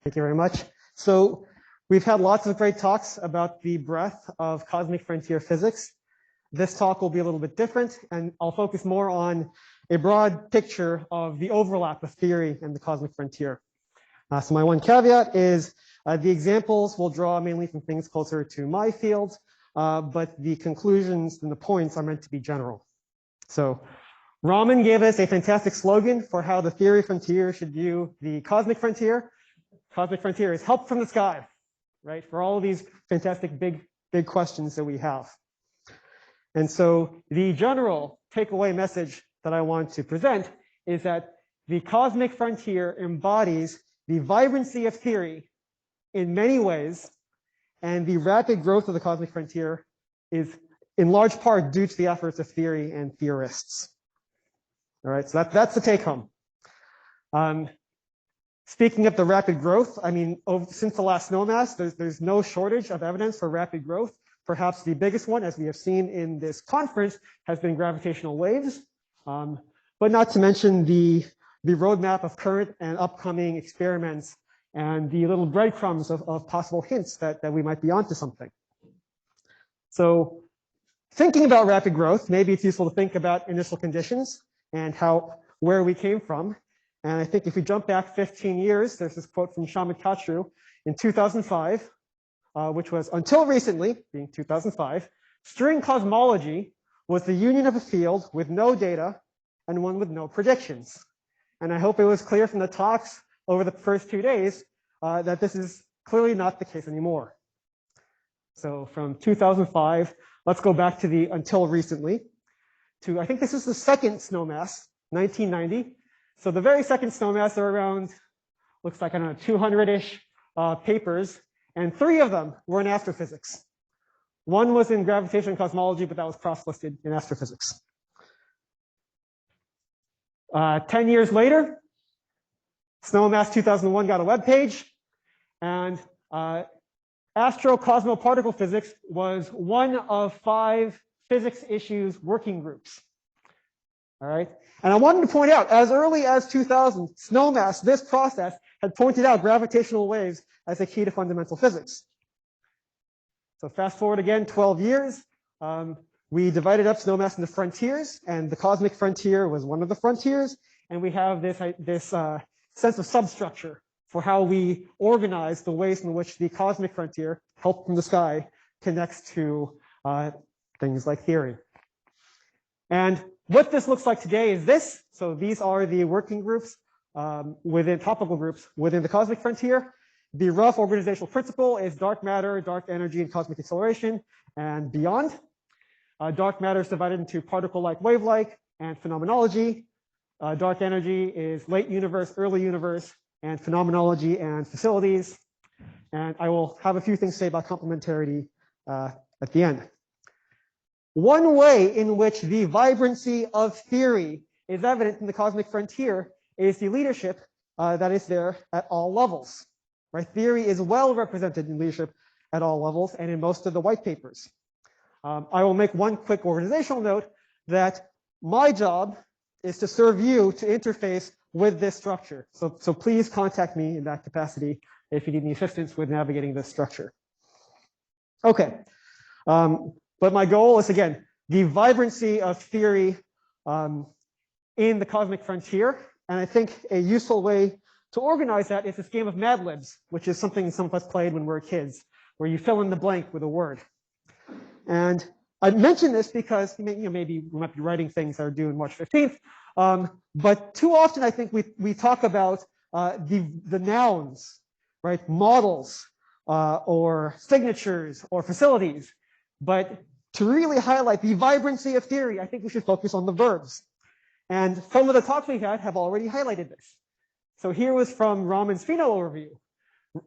Thank you very much. So we've had lots of great talks about the breadth of cosmic frontier physics. This talk will be a little bit different, and I'll focus more on a broad picture of the overlap of theory and the cosmic frontier. So my one caveat is the examples will draw mainly from things closer to my field, but the conclusions and the points are meant to be general. So Raman gave us a fantastic slogan for how the theory frontier should view the cosmic frontier. Cosmic frontier is help from the sky, right? For all of these fantastic big questions that we have. And so the general takeaway message that I want to present is that the cosmic frontier embodies the vibrancy of theory in many ways, and the rapid growth of the cosmic frontier is in large part due to the efforts of theory and theorists. All right, so that's the take home. Speaking of the rapid growth, I mean, since the last Snowmass, there's no shortage of evidence for rapid growth. Perhaps the biggest one, as we have seen in this conference, has been gravitational waves, but not to mention the roadmap of current and upcoming experiments and the little breadcrumbs of possible hints that we might be onto something. So thinking about rapid growth, maybe it's useful to think about initial conditions and where we came from. And I think if we jump back 15 years, there's this quote from El-Khadra in 2005, which was, until recently, being 2005, string cosmology was the union of a field with no data and one with no predictions. And I hope it was clear from the talks over the first 2 days that this is clearly not the case anymore. So from 2005, let's go back to the until recently, to I think this is the second Snowmass, 1990. So the very second Snowmass, there were around, looks like, I don't know, 200-ish papers, and 3 of them were in astrophysics. One was in gravitational cosmology, but that was cross-listed in astrophysics. 10 years later, Snowmass 2001 got a web page, and astro-cosmoparticle physics was one of 5 physics issues working groups. All right, and I wanted to point out, as early as 2000, Snowmass, this process, had pointed out gravitational waves as a key to fundamental physics. So fast forward again 12 years, we divided up Snowmass into frontiers, and the cosmic frontier was one of the frontiers, and we have this sense of substructure for how we organize the ways in which the cosmic frontier, help from the sky, connects to things like theory. And what this looks like today is this. So these are the working groups within topical groups within the cosmic frontier. The rough organizational principle is dark matter, dark energy, and cosmic acceleration, and beyond. Dark matter is divided into particle-like, wave-like, and phenomenology. Dark energy is late universe, early universe, and phenomenology and facilities. And I will have a few things to say about complementarity at the end. One way in which the vibrancy of theory is evident in the cosmic frontier is the leadership that is there at all levels. Right? Theory is well represented in leadership at all levels and in most of the white papers. I will make one quick organizational note that my job is to serve you to interface with this structure. So please contact me in that capacity if you need any assistance with navigating this structure. Okay. But my goal is, again, the vibrancy of theory in the cosmic frontier. And I think a useful way to organize that is this game of Mad Libs, which is something some of us played when we were kids, where you fill in the blank with a word. And I mention this because maybe we might be writing things that are due on March 15th. But too often, I think we talk about the nouns, right? Models or signatures or facilities. But to really highlight the vibrancy of theory, I think we should focus on the verbs. And some of the talks we had have already highlighted this. So here was from Raman's pheno overview.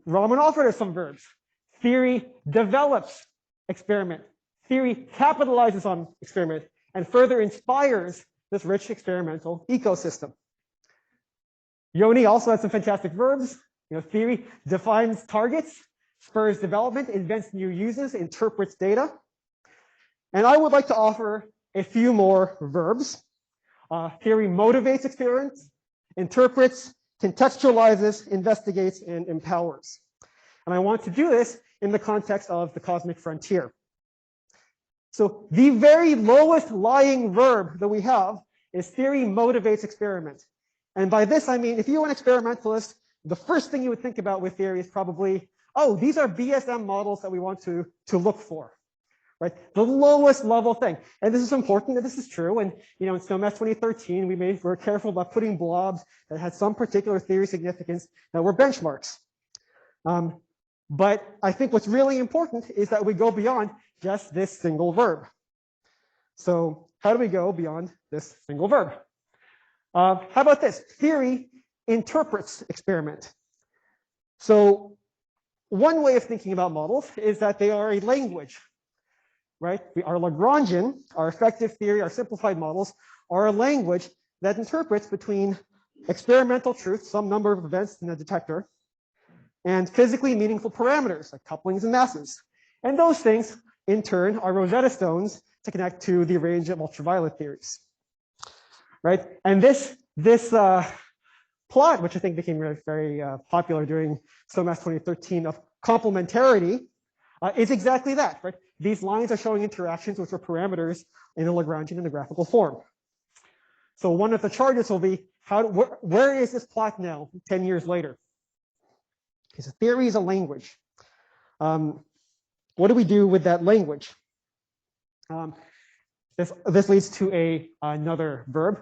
Raman offered us some verbs. Theory develops experiment. Theory capitalizes on experiment and further inspires this rich experimental ecosystem. Yoni also had some fantastic verbs. Theory defines targets, spurs development, invents new uses, interprets data. And I would like to offer a few more verbs. Theory motivates experiments, interprets, contextualizes, investigates, and empowers. And I want to do this in the context of the cosmic frontier. So the very lowest lying verb that we have is theory motivates experiment. And by this, I mean, if you're an experimentalist, the first thing you would think about with theory is probably, oh, these are BSM models that we want to look for, right? The lowest level thing. And this is important, and this is true. And, you know, in Snowmass 2013, we were careful about putting blobs that had some particular theory significance that were benchmarks. But I think what's really important is that we go beyond just this single verb. So how do we go beyond this single verb? How about this? Theory interprets experiment. So one way of thinking about models is that they are a language, right? Our Lagrangian, our effective theory, our simplified models are a language that interprets between experimental truth, some number of events in a detector, and physically meaningful parameters like couplings and masses. And those things, in turn, are Rosetta Stones to connect to the range of ultraviolet theories, right? And this plot, which I think became very popular during Snowmass 2013 of complementarity, is exactly that, right? These lines are showing interactions which are parameters in the Lagrangian in the graphical form. So one of the charges will be, where is this plot now, 10 years later? Because theory is a language. What do we do with that language? This leads to another verb.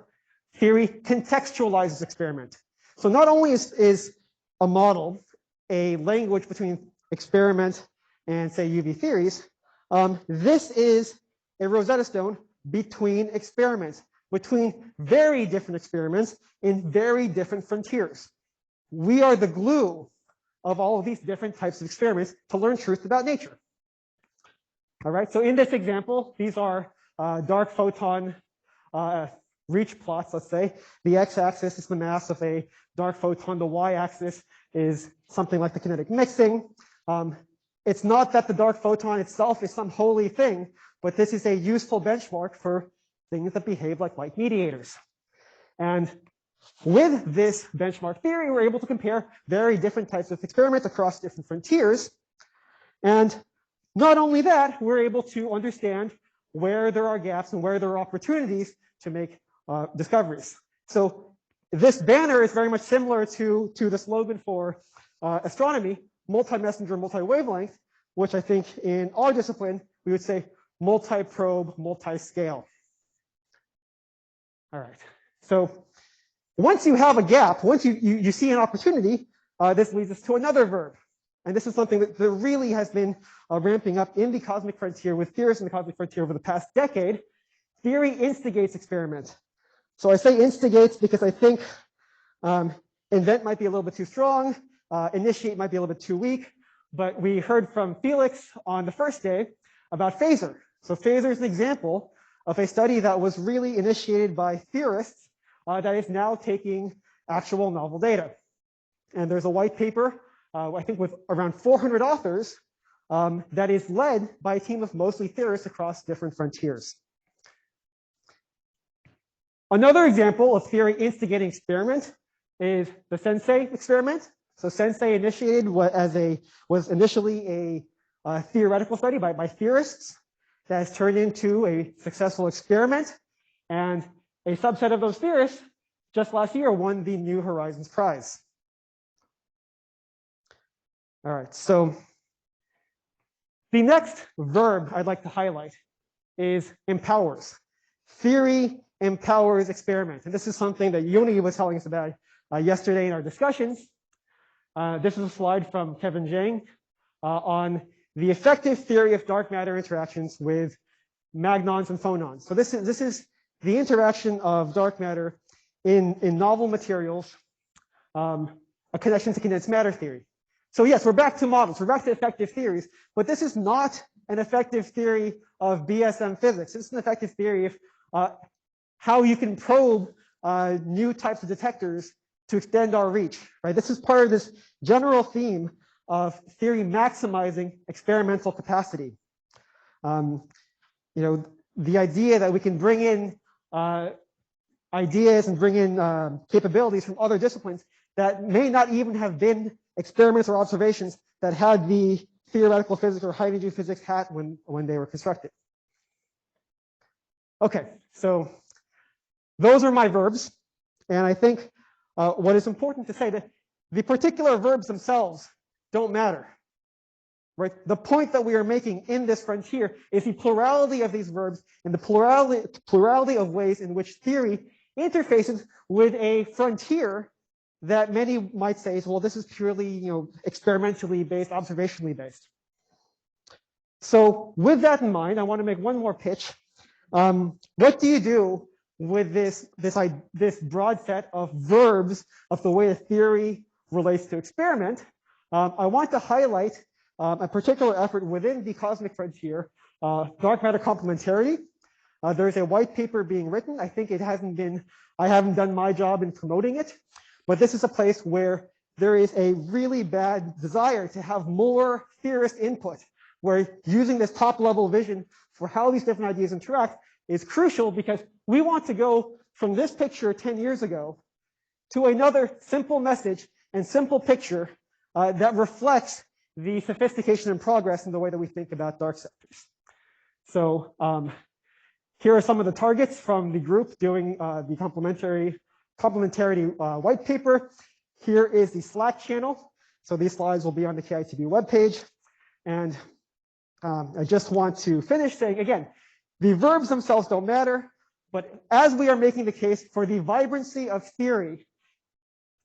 Theory contextualizes experiment. So not only is a model a language between experiment and, say, UV theories, this is a Rosetta Stone between experiments, between very different experiments in very different frontiers. We are the glue of all of these different types of experiments to learn truth about nature. All right, so in this example, these are dark photon reach plots, let's say. The x-axis is the mass of a dark photon. The y-axis is something like the kinetic mixing. It's not that the dark photon itself is some holy thing, but this is a useful benchmark for things that behave like light mediators. And with this benchmark theory, we're able to compare very different types of experiments across different frontiers. And not only that, we're able to understand where there are gaps and where there are opportunities to make discoveries. So this banner is very much similar to the slogan for astronomy, multi-messenger, multi-wavelength, which I think in our discipline, we would say multi-probe, multi-scale. All right, so once you have a gap, once you see an opportunity, this leads us to another verb. And this is something that really has been ramping up in the cosmic frontier with theorists in the cosmic frontier over the past decade. Theory instigates experiment. So I say instigates because I think invent might be a little bit too strong, initiate might be a little bit too weak, but we heard from Felix on the first day about phaser. So phaser is an example of a study that was really initiated by theorists that is now taking actual novel data. And there's a white paper, I think with around 400 authors, that is led by a team of mostly theorists across different frontiers. Another example of theory instigating experiment is the Sensei experiment. So Sensei initiated was initially a theoretical study by theorists that has turned into a successful experiment. And a subset of those theorists just last year won the New Horizons Prize. All right, so the next verb I'd like to highlight is empowers. Theory empowers experiment. And this is something that Yoni was telling us about yesterday in our discussions. This is a slide from Kevin Zhang on the effective theory of dark matter interactions with magnons and phonons. So this is the interaction of dark matter in novel materials, a connection to condensed matter theory. So yes, we're back to models, we're back to effective theories, but this is not an effective theory of BSM physics. This is an effective theory of how you can probe new types of detectors to extend our reach, right? This is part of this general theme of theory maximizing experimental capacity. You know, the idea that we can bring in ideas and bring in capabilities from other disciplines that may not even have been experiments or observations that had the theoretical physics or high energy physics hat when they were constructed. Okay, so those are my verbs. And I think what is important to say that the particular verbs themselves don't matter. Right? The point that we are making in this frontier is the plurality of these verbs and the plurality of ways in which theory interfaces with a frontier that many might say is, well, this is purely, experimentally based, observationally based. So with that in mind, I want to make one more pitch. What do you do with this broad set of verbs of the way a theory relates to experiment? I want to highlight a particular effort within the cosmic frontier, dark matter complementarity. There's a white paper being written. I think I haven't done my job in promoting it, but this is a place where there is a really bad desire to have more theorist input, where using this top level vision for how these different ideas interact is crucial, because we want to go from this picture 10 years ago to another simple message and simple picture that reflects the sophistication and progress in the way that we think about dark sectors. So here are some of the targets from the group doing the complementarity white paper. Here is the Slack channel. So these slides will be on the KITP webpage. And I just want to finish saying, again, the verbs themselves don't matter, but as we are making the case for the vibrancy of theory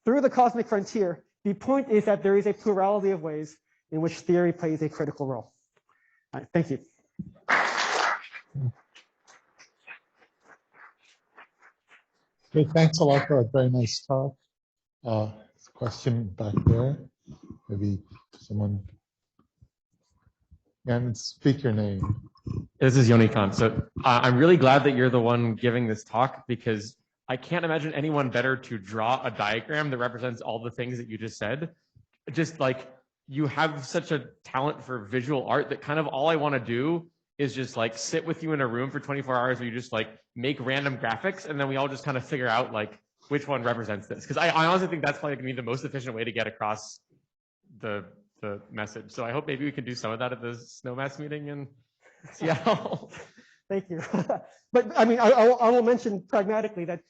through the cosmic frontier, the point is that there is a plurality of ways in which theory plays a critical role. All right, thank you. Okay, thanks a lot for a very nice talk. Question back there. Maybe someone can speak your name. This is Yoni Khan. So I'm really glad that you're the one giving this talk, because I can't imagine anyone better to draw a diagram that represents all the things that you just said. Just like, you have such a talent for visual art that kind of all I want to do is just like sit with you in a room for 24 hours where you just like make random graphics, and then we all just kind of figure out like which one represents this. Because I honestly think that's probably going to be the most efficient way to get across the message. So I hope maybe we can do some of that at the Snowmass meeting in Seattle. Thank you. But I mean, I will mention pragmatically that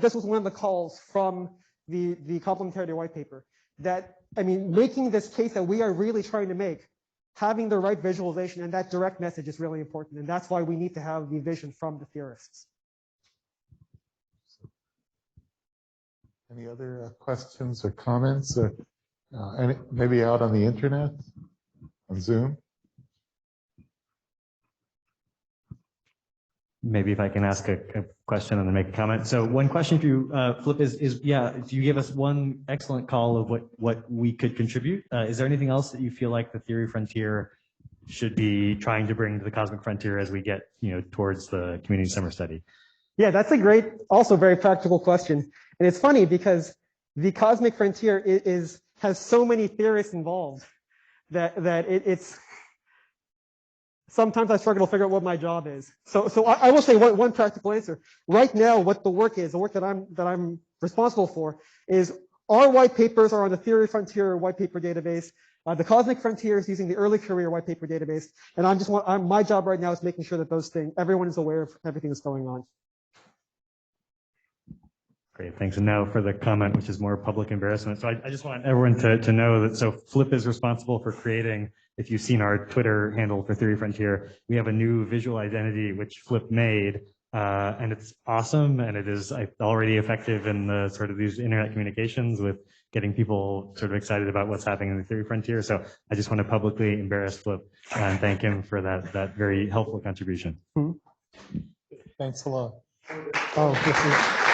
this was one of the calls from the complementarity white paper. That, I mean, making this case that we are really trying to make, having the right visualization and that direct message is really important. And that's why we need to have the vision from the theorists. Any other questions or comments? Or maybe out on the internet, on Zoom? Maybe if I can ask a question and then make a comment. So one question for you, Flip, is you gave us one excellent call of what we could contribute. Is there anything else that you feel like the theory frontier should be trying to bring to the cosmic frontier as we get towards the community summer study? Yeah, that's a great, also very practical question. And it's funny because the cosmic frontier has so many theorists involved that it's sometimes I struggle to figure out what my job is. So I will say one practical answer. Right now, what the work is, the work that I'm responsible for, is our white papers are on the Theory Frontier white paper database. The Cosmic Frontier is using the Early Career white paper database, and my job right now is making sure that everyone is aware of everything that's going on. Great, thanks. And now for the comment, which is more public embarrassment. So I just want everyone to know that, so Flip is responsible for creating, if you've seen our Twitter handle for Theory Frontier, we have a new visual identity which Flip made, and it's awesome, and it is already effective in the sort of these internet communications with getting people sort of excited about what's happening in the Theory Frontier. So I just want to publicly embarrass Flip and thank him for that very helpful contribution. Thanks a lot. Oh, this is